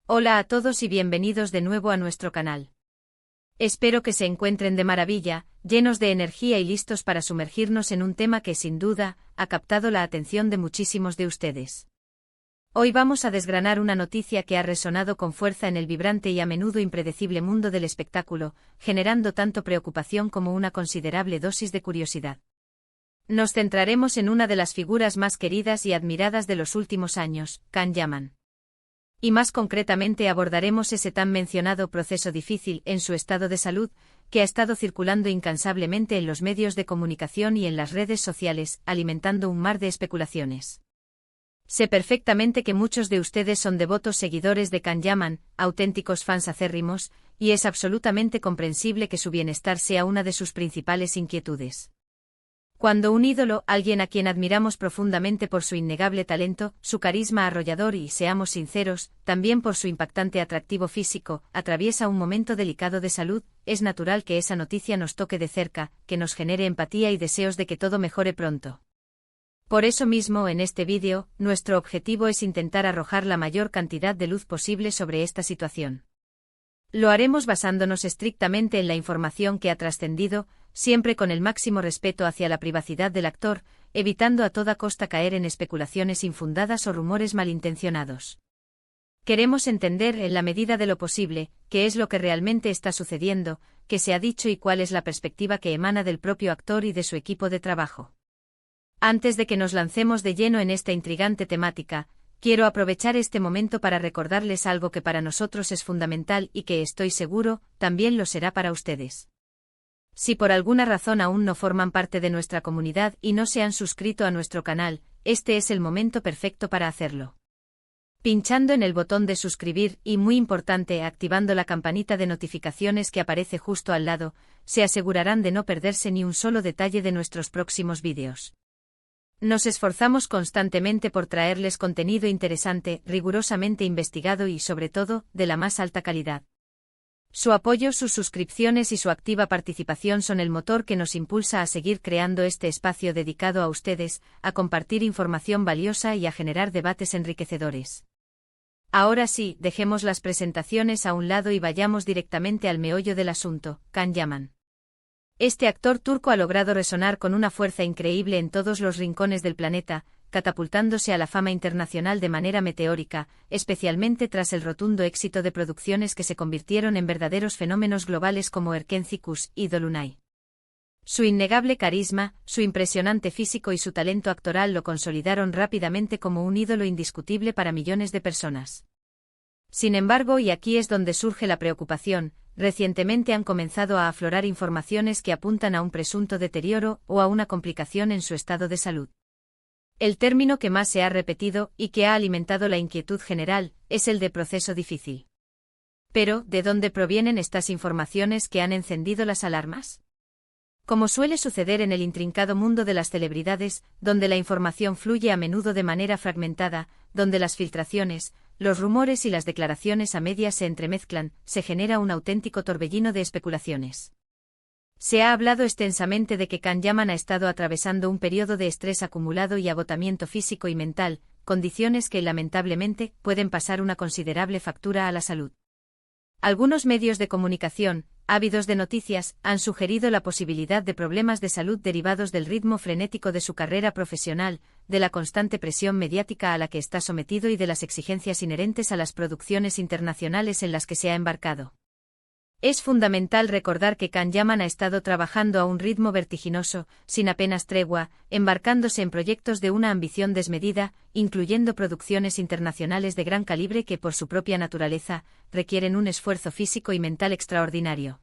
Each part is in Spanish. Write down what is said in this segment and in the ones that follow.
Hola a todos y bienvenidos de nuevo a nuestro canal. Espero que se encuentren de maravilla, llenos de energía y listos para sumergirnos en un tema que sin duda ha captado la atención de muchísimos de ustedes. Hoy vamos a desgranar una noticia que ha resonado con fuerza en el vibrante y a menudo impredecible mundo del espectáculo, generando tanto preocupación como una considerable dosis de curiosidad. Nos centraremos en una de las figuras más queridas y admiradas de los últimos años, Can Yaman. Y más concretamente abordaremos ese tan mencionado proceso difícil en su estado de salud, que ha estado circulando incansablemente en los medios de comunicación y en las redes sociales, alimentando un mar de especulaciones. Sé perfectamente que muchos de ustedes son devotos seguidores de Can Yaman, auténticos fans acérrimos, y es absolutamente comprensible que su bienestar sea una de sus principales inquietudes. Cuando un ídolo, alguien a quien admiramos profundamente por su innegable talento, su carisma arrollador y, seamos sinceros, también por su impactante atractivo físico, atraviesa un momento delicado de salud, es natural que esa noticia nos toque de cerca, que nos genere empatía y deseos de que todo mejore pronto. Por eso mismo, en este vídeo, nuestro objetivo es intentar arrojar la mayor cantidad de luz posible sobre esta situación. Lo haremos basándonos estrictamente en la información que ha trascendido, siempre con el máximo respeto hacia la privacidad del actor, evitando a toda costa caer en especulaciones infundadas o rumores malintencionados. Queremos entender, en la medida de lo posible, qué es lo que realmente está sucediendo, qué se ha dicho y cuál es la perspectiva que emana del propio actor y de su equipo de trabajo. Antes de que nos lancemos de lleno en esta intrigante temática, quiero aprovechar este momento para recordarles algo que para nosotros es fundamental y que estoy seguro, también lo será para ustedes. Si por alguna razón aún no forman parte de nuestra comunidad y no se han suscrito a nuestro canal, este es el momento perfecto para hacerlo. Pinchando en el botón de suscribir y, muy importante, activando la campanita de notificaciones que aparece justo al lado, se asegurarán de no perderse ni un solo detalle de nuestros próximos vídeos. Nos esforzamos constantemente por traerles contenido interesante, rigurosamente investigado y, sobre todo, de la más alta calidad. Su apoyo, sus suscripciones y su activa participación son el motor que nos impulsa a seguir creando este espacio dedicado a ustedes, a compartir información valiosa y a generar debates enriquecedores. Ahora sí, dejemos las presentaciones a un lado y vayamos directamente al meollo del asunto, Can Yaman. Este actor turco ha logrado resonar con una fuerza increíble en todos los rincones del planeta, catapultándose a la fama internacional de manera meteórica, especialmente tras el rotundo éxito de producciones que se convirtieron en verdaderos fenómenos globales como Erken Cikus y Dolunay. Su innegable carisma, su impresionante físico y su talento actoral lo consolidaron rápidamente como un ídolo indiscutible para millones de personas. Sin embargo, y aquí es donde surge la preocupación, recientemente han comenzado a aflorar informaciones que apuntan a un presunto deterioro o a una complicación en su estado de salud. El término que más se ha repetido y que ha alimentado la inquietud general es el de proceso difícil. Pero, ¿de dónde provienen estas informaciones que han encendido las alarmas? Como suele suceder en el intrincado mundo de las celebridades, donde la información fluye a menudo de manera fragmentada, donde las filtraciones, los rumores y las declaraciones a medias se entremezclan, se genera un auténtico torbellino de especulaciones. Se ha hablado extensamente de que Can Yaman ha estado atravesando un periodo de estrés acumulado y agotamiento físico y mental, condiciones que, lamentablemente, pueden pasar una considerable factura a la salud. Algunos medios de comunicación, ávidos de noticias, han sugerido la posibilidad de problemas de salud derivados del ritmo frenético de su carrera profesional, de la constante presión mediática a la que está sometido y de las exigencias inherentes a las producciones internacionales en las que se ha embarcado. Es fundamental recordar que Can Yaman ha estado trabajando a un ritmo vertiginoso, sin apenas tregua, embarcándose en proyectos de una ambición desmedida, incluyendo producciones internacionales de gran calibre que, por su propia naturaleza, requieren un esfuerzo físico y mental extraordinario.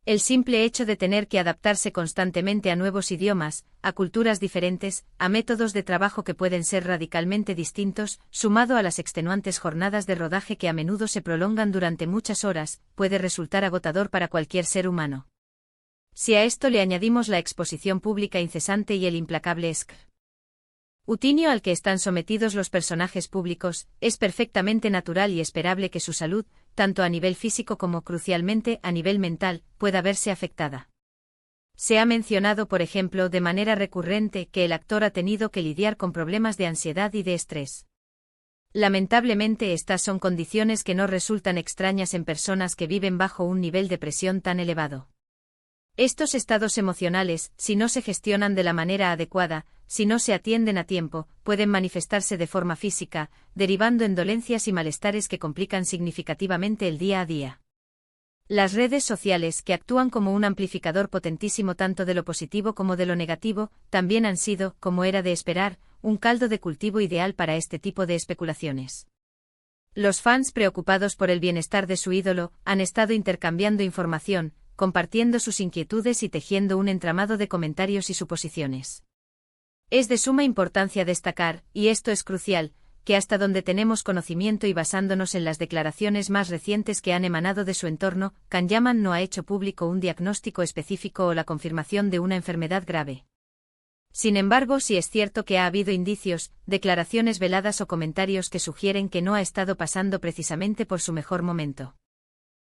El simple hecho de tener que adaptarse constantemente a nuevos idiomas, a culturas diferentes, a métodos de trabajo que pueden ser radicalmente distintos, sumado a las extenuantes jornadas de rodaje que a menudo se prolongan durante muchas horas, puede resultar agotador para cualquier ser humano. Si a esto le añadimos la exposición pública incesante y el implacable escrutinio al que están sometidos los personajes públicos, es perfectamente natural y esperable que su salud, tanto a nivel físico como, crucialmente, a nivel mental, pueda verse afectada. Se ha mencionado, por ejemplo, de manera recurrente que el actor ha tenido que lidiar con problemas de ansiedad y de estrés. Lamentablemente estas son condiciones que no resultan extrañas en personas que viven bajo un nivel de presión tan elevado. Estos estados emocionales, si no se gestionan de la manera adecuada, si no se atienden a tiempo, pueden manifestarse de forma física, derivando en dolencias y malestares que complican significativamente el día a día. Las redes sociales, que actúan como un amplificador potentísimo tanto de lo positivo como de lo negativo, también han sido, como era de esperar, un caldo de cultivo ideal para este tipo de especulaciones. Los fans preocupados por el bienestar de su ídolo han estado intercambiando información, compartiendo sus inquietudes y tejiendo un entramado de comentarios y suposiciones. Es de suma importancia destacar, y esto es crucial, que hasta donde tenemos conocimiento y basándonos en las declaraciones más recientes que han emanado de su entorno, Can Yaman no ha hecho público un diagnóstico específico o la confirmación de una enfermedad grave. Sin embargo, sí es cierto que ha habido indicios, declaraciones veladas o comentarios que sugieren que no ha estado pasando precisamente por su mejor momento.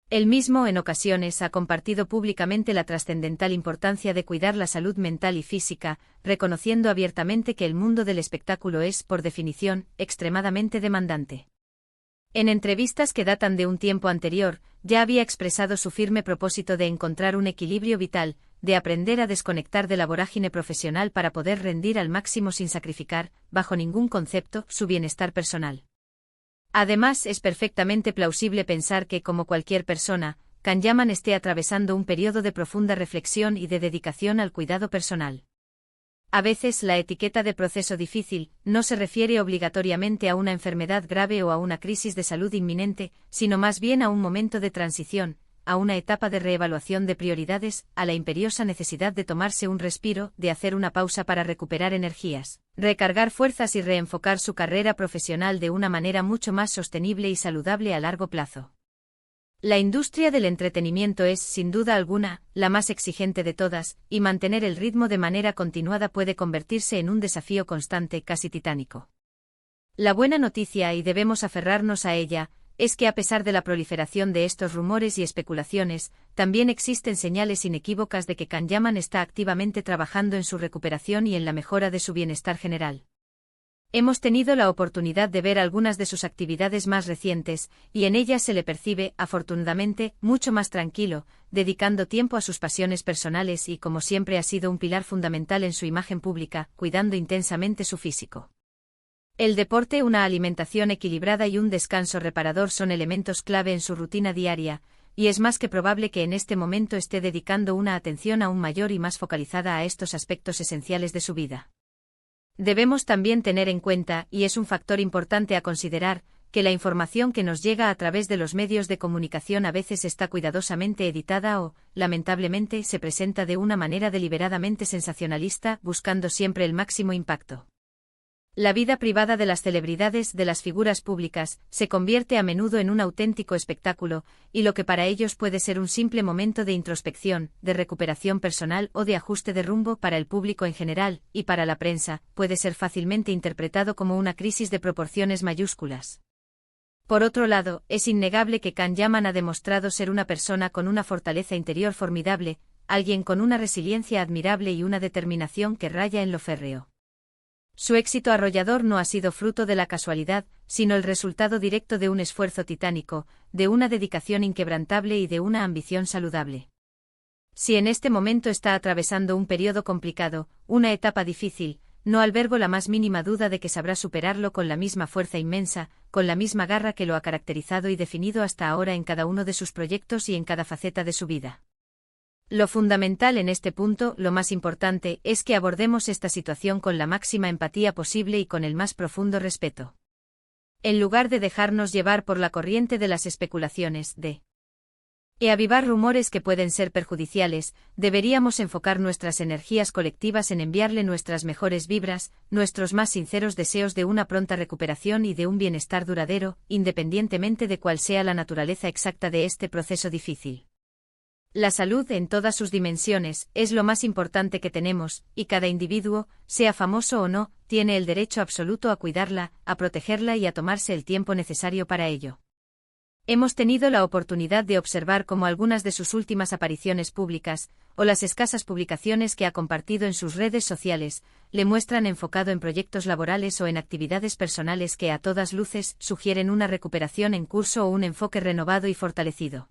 Él mismo en ocasiones ha compartido públicamente la trascendental importancia de cuidar la salud mental y física, reconociendo abiertamente que el mundo del espectáculo es, por definición, extremadamente demandante. En entrevistas que datan de un tiempo anterior, ya había expresado su firme propósito de encontrar un equilibrio vital, de aprender a desconectar de la vorágine profesional para poder rendir al máximo sin sacrificar, bajo ningún concepto, su bienestar personal. Además, es perfectamente plausible pensar que, como cualquier persona, Can Yaman esté atravesando un periodo de profunda reflexión y de dedicación al cuidado personal. A veces la etiqueta de proceso difícil no se refiere obligatoriamente a una enfermedad grave o a una crisis de salud inminente, sino más bien a un momento de transición, a una etapa de reevaluación de prioridades, a la imperiosa necesidad de tomarse un respiro, de hacer una pausa para recuperar energías, recargar fuerzas y reenfocar su carrera profesional de una manera mucho más sostenible y saludable a largo plazo. La industria del entretenimiento es, sin duda alguna, la más exigente de todas, y mantener el ritmo de manera continuada puede convertirse en un desafío constante, casi titánico. La buena noticia, y debemos aferrarnos a ella, es que a pesar de la proliferación de estos rumores y especulaciones, también existen señales inequívocas de que Can Yaman está activamente trabajando en su recuperación y en la mejora de su bienestar general. Hemos tenido la oportunidad de ver algunas de sus actividades más recientes, y en ellas se le percibe, afortunadamente, mucho más tranquilo, dedicando tiempo a sus pasiones personales y, como siempre, ha sido un pilar fundamental en su imagen pública, cuidando intensamente su físico. El deporte, una alimentación equilibrada y un descanso reparador son elementos clave en su rutina diaria, y es más que probable que en este momento esté dedicando una atención aún mayor y más focalizada a estos aspectos esenciales de su vida. Debemos también tener en cuenta, y es un factor importante a considerar, que la información que nos llega a través de los medios de comunicación a veces está cuidadosamente editada o, lamentablemente, se presenta de una manera deliberadamente sensacionalista, buscando siempre el máximo impacto. La vida privada de las celebridades, de las figuras públicas, se convierte a menudo en un auténtico espectáculo, y lo que para ellos puede ser un simple momento de introspección, de recuperación personal o de ajuste de rumbo para el público en general, y para la prensa, puede ser fácilmente interpretado como una crisis de proporciones mayúsculas. Por otro lado, es innegable que Can Yaman ha demostrado ser una persona con una fortaleza interior formidable, alguien con una resiliencia admirable y una determinación que raya en lo férreo. Su éxito arrollador no ha sido fruto de la casualidad, sino el resultado directo de un esfuerzo titánico, de una dedicación inquebrantable y de una ambición saludable. Si en este momento está atravesando un periodo complicado, una etapa difícil, no albergo la más mínima duda de que sabrá superarlo con la misma fuerza inmensa, con la misma garra que lo ha caracterizado y definido hasta ahora en cada uno de sus proyectos y en cada faceta de su vida. Lo fundamental en este punto, lo más importante, es que abordemos esta situación con la máxima empatía posible y con el más profundo respeto. En lugar de dejarnos llevar por la corriente de las especulaciones y avivar rumores que pueden ser perjudiciales, deberíamos enfocar nuestras energías colectivas en enviarle nuestras mejores vibras, nuestros más sinceros deseos de una pronta recuperación y de un bienestar duradero, independientemente de cuál sea la naturaleza exacta de este proceso difícil. La salud en todas sus dimensiones es lo más importante que tenemos, y cada individuo, sea famoso o no, tiene el derecho absoluto a cuidarla, a protegerla y a tomarse el tiempo necesario para ello. Hemos tenido la oportunidad de observar cómo algunas de sus últimas apariciones públicas, o las escasas publicaciones que ha compartido en sus redes sociales, le muestran enfocado en proyectos laborales o en actividades personales que a todas luces sugieren una recuperación en curso o un enfoque renovado y fortalecido.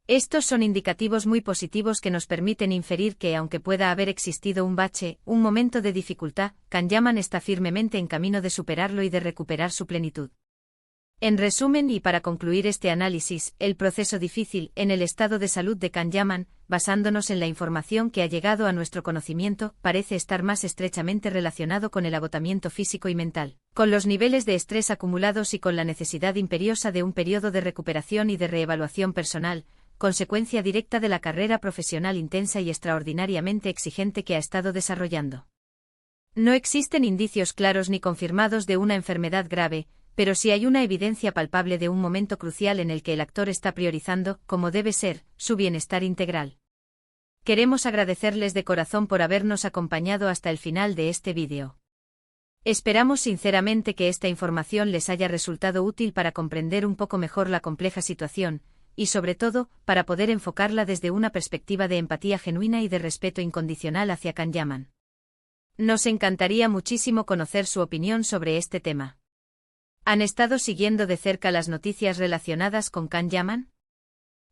Estos son indicativos muy positivos que nos permiten inferir que, aunque pueda haber existido un bache, un momento de dificultad, Can Yaman está firmemente en camino de superarlo y de recuperar su plenitud. En resumen y para concluir este análisis, el proceso difícil en el estado de salud de Can Yaman, basándonos en la información que ha llegado a nuestro conocimiento, parece estar más estrechamente relacionado con el agotamiento físico y mental, con los niveles de estrés acumulados y con la necesidad imperiosa de un periodo de recuperación y de reevaluación personal, consecuencia directa de la carrera profesional intensa y extraordinariamente exigente que ha estado desarrollando. No existen indicios claros ni confirmados de una enfermedad grave, pero sí hay una evidencia palpable de un momento crucial en el que el actor está priorizando, como debe ser, su bienestar integral. Queremos agradecerles de corazón por habernos acompañado hasta el final de este vídeo. Esperamos sinceramente que esta información les haya resultado útil para comprender un poco mejor la compleja situación, y sobre todo, para poder enfocarla desde una perspectiva de empatía genuina y de respeto incondicional hacia Can Yaman. Nos encantaría muchísimo conocer su opinión sobre este tema. ¿Han estado siguiendo de cerca las noticias relacionadas con Can Yaman?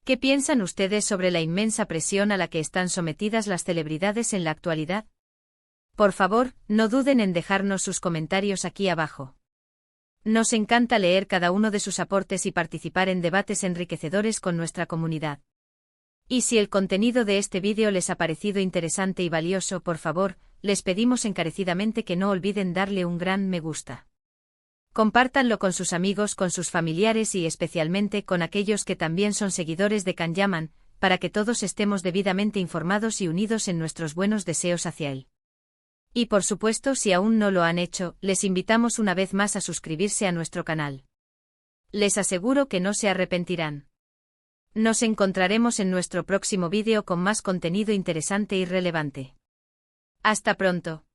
¿Qué piensan ustedes sobre la inmensa presión a la que están sometidas las celebridades en la actualidad? Por favor, no duden en dejarnos sus comentarios aquí abajo. Nos encanta leer cada uno de sus aportes y participar en debates enriquecedores con nuestra comunidad. Y si el contenido de este vídeo les ha parecido interesante y valioso, por favor, les pedimos encarecidamente que no olviden darle un gran me gusta. Compártanlo con sus amigos, con sus familiares y especialmente con aquellos que también son seguidores de Can Yaman, para que todos estemos debidamente informados y unidos en nuestros buenos deseos hacia él. Y por supuesto, si aún no lo han hecho, les invitamos una vez más a suscribirse a nuestro canal. Les aseguro que no se arrepentirán. Nos encontraremos en nuestro próximo vídeo con más contenido interesante y relevante. Hasta pronto.